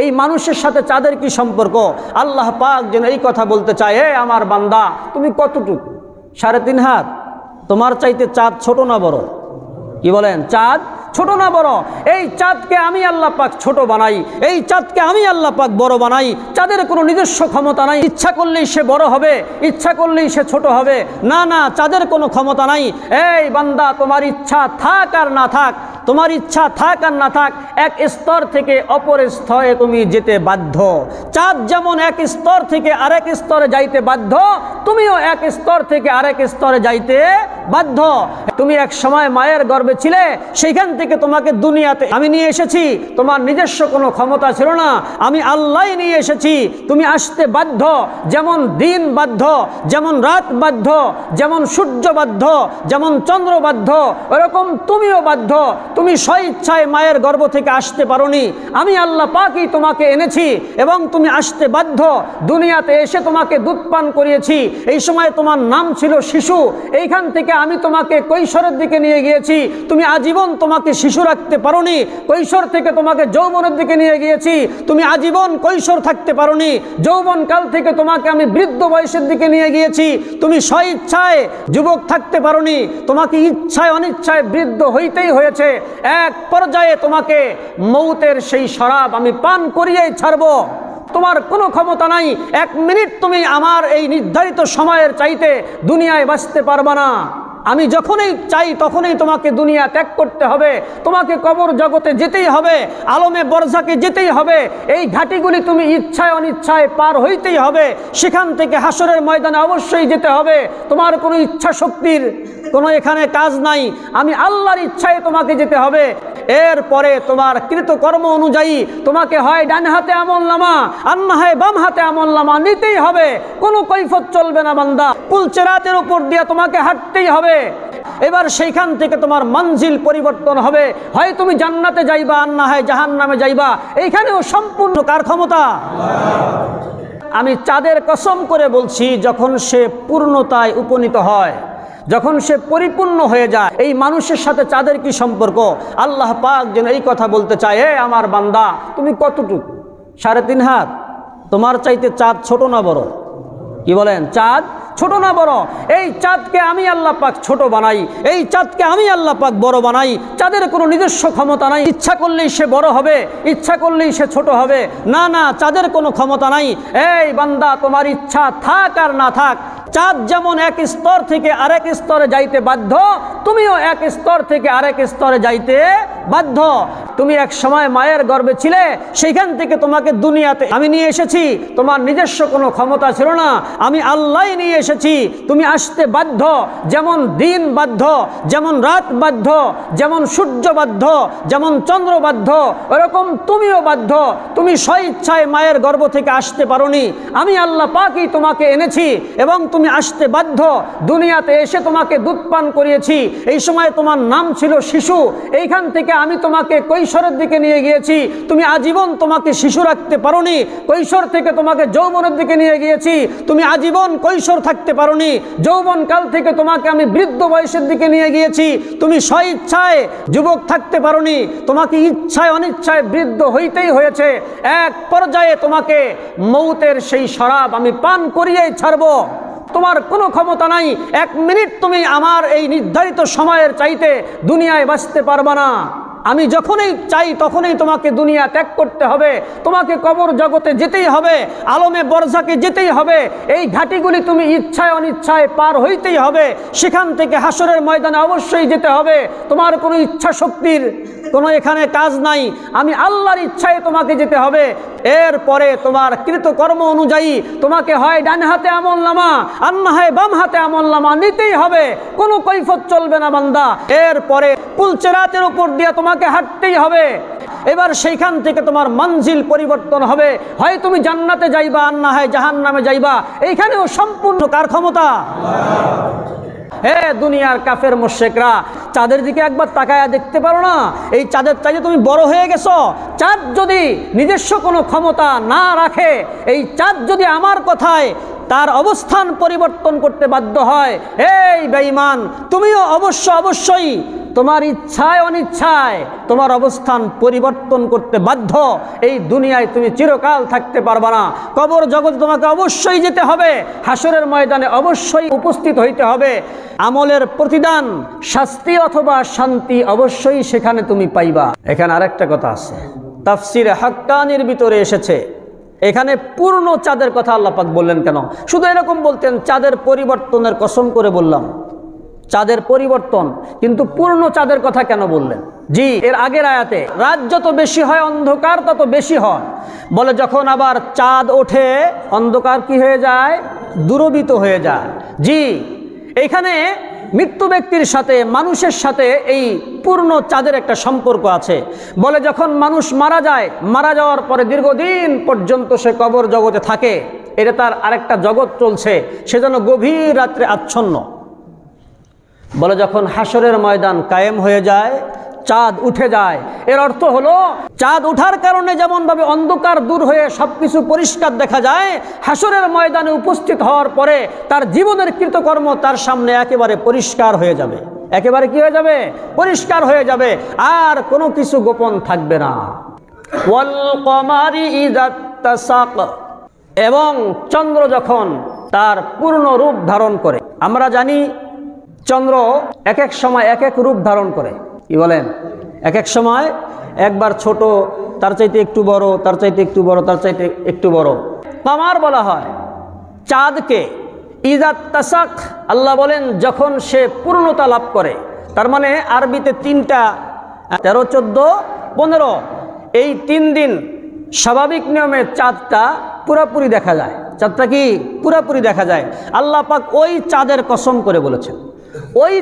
এই মানুষের সাথে চাঁদের কি সম্পর্ক? আল্লাহ পাক যেন এই কথা বলতে চায়, হে আমার বান্দা, তুমি কতটুকু? 3.5 হাত? তোমার চাইতে চাঁদ ছোট না বড়? কি বলেন? চাঁদ ছোট না বড়? এই চাঁদকে আমি আল্লাহ পাক ছোট বানাই, এই চাঁদকে আমি আল্লাহ পাক বড় বানাই। চাঁদের কোনো নিজস্ব ক্ষমতা নাই, ইচ্ছা করলেই সে বড় হবে, ইচ্ছা করলেই সে ছোট হবে। না না, চাঁদের কোনো ক্ষমতা নাই। এই বান্দা, তোমার ইচ্ছা থাক আর না থাক, তোমার ইচ্ছা থাক আর না থাক, এক স্তর থেকে অপর স্তরে তুমি যেতে বাধ্য। চাঁদ যেমন এক স্তর থেকে আরেক স্তরে যাইতে বাধ্য, তুমিও এক স্তর থেকে আরেক স্তরে যাইতে বাধ্য। তুমি এক সময় মায়ের গর্ভে ছিলে, সেইখান থেকে তোমাকে দুনিয়াতে আমি নিয়ে এসেছি। তোমার নিজস্ব কোনো ক্ষমতা ছিল না, আমি আল্লাহ নিয়ে এসেছি। তুমি আসতে বাধ্য। যেমন দিন বাধ্য, যেমন রাত বাধ্য, যেমন সূর্য বাধ্য, যেমন চন্দ্র বাধ্য, ওরকম তুমিও বাধ্য। তুমি স্বইচ্ছায় মায়ের গর্ভ থেকে আসতে পারোনি, আমি আল্লাহ পাকই তোমাকে এনেছি এবং তুমি আসতে বাধ্য। দুনিয়াতে এসে তোমাকে দুধ পান করিয়েছি, এই সময় তোমার নাম ছিল শিশু। এইখান থেকে আমি তোমাকে কৈশোরের দিকে নিয়ে গিয়েছি, তুমি আজীবন তোমাকে শিশু রাখতে পারোনি। কৈশোর থেকে তোমাকে যৌবনের দিকে নিয়ে গিয়েছি, তুমি আজীবন কৈশোর থাকতে পারোনি। যৌবনকাল থেকে তোমাকে আমি বৃদ্ধ বয়সের দিকে নিয়ে গিয়েছি, তুমি স্বইচ্ছায় যুবক থাকতে পারোনি। তোমাকে ইচ্ছায় অনিচ্ছায় বৃদ্ধ হইতেই হয়েছে। এক পর্যায়ে তোমাকে মৌতের সেই শরাব আমি পান করিয়েই ছাড়বো। তোমার কোনো ক্ষমতা নাই, 1 মিনিট তুমি আমার এই নির্ধারিত সময়ের চাইতে দুনিয়ায় বাঁচতে পারবা না। আমি যখনই চাই তখনই তোমাকে দুনিয়া ত্যাগ করতে হবে, তোমাকে কবর জগতে যেতেই হবে, আলমে বরজাকে যেতেই হবে। এই ঘাটিগুলি তুমি ইচ্ছায় অনিচ্ছায় পার হইতেই হবে। সেখান থেকে হাসরের ময়দানে অবশ্যই যেতে হবে। তোমার কোনো ইচ্ছা শক্তির কোনো এখানে কাজ নাই, আমি আল্লাহর ইচ্ছায় তোমাকে যেতে হবে। এরপরে তোমার কৃতকর্ম অনুযায়ী তোমাকে হয় ডান হাতে আমলনামা আর না হয় বাম হাতে আমলনামা নিতেই হবে। কোনো কৈফত চলবে না বান্দা, পুলচেরাতের উপর দিয়ে তোমাকে হাঁটতেই হবে। এবার সেইখান থেকে তোমার মঞ্জিল পরিবর্তন হবে, হয় তুমি জান্নাতে যাইবা আর না হয় জাহান্নামে যাইবা। এইখানেও সম্পূর্ণ কার ক্ষমতা? আমি চাঁদের কসম করে বলছি, যখন সে পূর্ণতায় উপনীত হয়, যখন সে পরিপূর্ণ হয়ে যায়, এই মানুষের সাথে চাঁদের কি সম্পর্ক? আল্লাহ পাক যেন এই কথা বলতে চায়, হে আমার বান্দা, তুমি কতটুকু? 3.5 হাত? তোমার চাইতে চাঁদ ছোট না বড়? কি বলেন? চাঁদ ছোট না বড়? এই চাঁদকে আমি আল্লাহ পাক ছোট বানাই, এই চাঁদকে আমি আল্লাহ পাক বড় বানাই। চাঁদের কোনো নিজস্ব ক্ষমতা নাই, ইচ্ছা করলেই সে বড় হবে, ইচ্ছা করলেই সে ছোট হবে। না না, চাঁদের কোনো ক্ষমতা নাই। এই বান্দা, তোমার ইচ্ছা থাক আর না থাক, চাঁদ যেমন এক স্তর থেকে আরেক স্তরে যাইতে বাধ্য, তুমিও এক স্তর থেকে আরেক স্তরে যাইতে বাধ্য। তুমি এক সময় মায়ের গর্ভে ছিলে, সেইখান থেকে তোমাকে দুনিয়াতে আমি নিয়ে এসেছি। তোমার নিজস্ব কোনো ক্ষমতা ছিল না, আমি আল্লাহ নিয়ে এসেছি। তুমি আসতে বাধ্য। যেমন দিন বাধ্য, যেমন রাত বাধ্য, যেমন সূর্য বাধ্য, যেমন চন্দ্র বাধ্য, ওরকম তুমিও বাধ্য। তুমি স্বইচ্ছায় মায়ের গর্ভ থেকে আসতে পারোনি, আমি আল্লাহ পাকই তোমাকে এনেছি এবং তুমি আসতে বাধ্য। দুনিয়াতে এসে তোমাকে দুধ পান করিয়েছি, এই সময় তোমার নাম ছিল শিশু। এইখান থেকে আমি তোমাকে কৈশোরের দিকে নিয়ে গিয়েছি, তুমি আজীবন তোমাকে শিশু রাখতে পারোনি। কৈশোর থেকে তোমাকে যৌবনের দিকে নিয়ে গিয়েছি, তুমি আজীবন কৈশোর থাকতে পারোনি। যৌবনকাল থেকে তোমাকে আমি বৃদ্ধ বয়সের দিকে নিয়ে গিয়েছি, তুমি স্বইচ্ছায় যুবক থাকতে পারোনি। তোমাকে ইচ্ছায় অনিচ্ছায় বৃদ্ধ হইতেই হয়েছে। এক পর্যায়ে তোমাকে মৌতের সেই শরাব আমি পান করিয়েই ছাড়বো। তোমার কোনো ক্ষমতা নাই, 1 মিনিট তুমি আমার এই নির্ধারিত সময়ের চাইতে দুনিয়ায় বাঁচতে পারবা না। আমি যখনই চাই তখনই তোমাকে দুনিয়া ত্যাগ করতে হবে, তোমাকে কবর জগতে যেতেই হবে, আলমে বরজাকে যেতেই হবে। এই ঘাটিগুলি তুমি ইচ্ছায় অনিচ্ছায় পার হইতেই হবে। সেখান থেকে হাসরের ময়দানে অবশ্যই যেতে হবে। তোমার কোনো ইচ্ছা শক্তির কোনো এখানে কাজ নাই, আমি আল্লাহর ইচ্ছায় তোমাকে যেতে হবে। এরপরে তোমার কৃতকর্ম অনুযায়ী তোমাকে হয় ডান হাতে আমলনামা আর না হয় বাম হাতে আমলনামা নিতেই হবে। কোনো কৈফত চলবে না বান্দা। এরপরে পুলচেরাতের উপর দিয়ে তোমাকে হাঁটতেই হবে। এবার সেইখান থেকে তোমার মঞ্জিল পরিবর্তন হবে, হয় তুমি জান্নাতে যাইবা আর না হয় জাহান্নামে যাইবা। এইখানেও সম্পূর্ণ কার ক্ষমতা? হে দুনিয়ার কাফের মুশরিকরা, চাঁদের দিকে একবার তাকায়া দেখতে পারো না? এই চাঁদের চাইতে তুমি বড় হয়ে গেছো। চাঁদ যদি নিজস্ব কোনো ক্ষমতা না রাখে, এই চাঁদ যদি আমার কথায় তার অবস্থান পরিবর্তন করতে বাধ্য হয়। এই বেঈমান, তুমিও অবশ্যই তোমার ইচ্ছায় অনিচ্ছায় তোমার অবস্থান পরিবর্তন করতে বাধ্য। এই দুনিয়ায় তুমি চিরকাল থাকতে পারবা না। কবর জগতে তোমাকে অবশ্যই যেতে হবে, হাসরের ময়দানে অবশ্যই উপস্থিত হইতে হবে। আমলের প্রতিদান, শাস্তি অথবা শান্তি অবশ্যই সেখানে তুমি পাইবা। এখানে আরেকটা কথা আছে, তাফসিরে হাক্কানির ভিতরে এসেছে, এখানে পূর্ণ চাঁদের কথা আল্লাহ পাক বললেন কেন? শুধু এরকম বলতেন চাঁদের পরিবর্তনের কসম করে বললাম, চাঁদের পরিবর্তন, কিন্তু পূর্ণ চাঁদের কথা কেন বললেন? জি, এর আগের আয়াতে রাত যত বেশি হয় অন্ধকার তত বেশি হয়, বলে যখন আবার চাঁদ ওঠে অন্ধকার কি হয়ে যায়? দূরীভূত হয়ে যায়। জি, এইখানে মৃত্যু ব্যক্তির সাথে মানুষের সাথে এই পূর্ণ চাঁদের একটা সম্পর্ক আছে। বলে যখন মানুষ মারা যায়, মারা যাওয়ার পরে দীর্ঘদিন পর্যন্ত সে কবর জগতে থাকে, এটা তার আরেকটা জগৎ চলছে, সে যেন গভীর রাত্রে আচ্ছন্ন। বলে যখন হাসরের ময়দান কায়েম হয়ে যায়, চাঁদ উঠে যায়, এর অর্থ হলো চাঁদ ওঠার কারণে যেমনভাবে অন্ধকার দূর হয়ে সবকিছু পরিষ্কার দেখা যায়, হাসরের ময়দানে উপস্থিত হওয়ার পরে তার জীবনের কৃতকর্ম তার সামনে একেবারে পরিষ্কার হয়ে যাবে। একেবারে কি হয়ে যাবে? পরিষ্কার হয়ে যাবে, আর কোনো কিছু গোপন থাকবে না। ওয়াল কমারি ইযা তাসাক, এবং চন্দ্র যখন তার পূর্ণ রূপ ধারণ করে। আমরা জানি চন্দ্র এক এক সময় এক এক রূপ ধারণ করে। কি বলেন? এক এক সময় একবার ছোট, তার চাইতে একটু বড়, তার চাইতে একটু বড়, তার চাইতে একটু বড়। কামার বলা হয় চাঁদকে। ইযা তাসাক, আল্লাহ বলেন যখন সে পূর্ণতা লাভ করে। তার মানে আরবিতে তিনটা, 13, 14, 15, এই 3 দিন স্বাভাবিক নিয়মে চাঁদটা পুরাপুরি দেখা যায়। চাঁদটা কি পুরাপুরি দেখা যায়? আল্লাহ পাক ওই চাঁদের কসম করে বলেছেন, ওই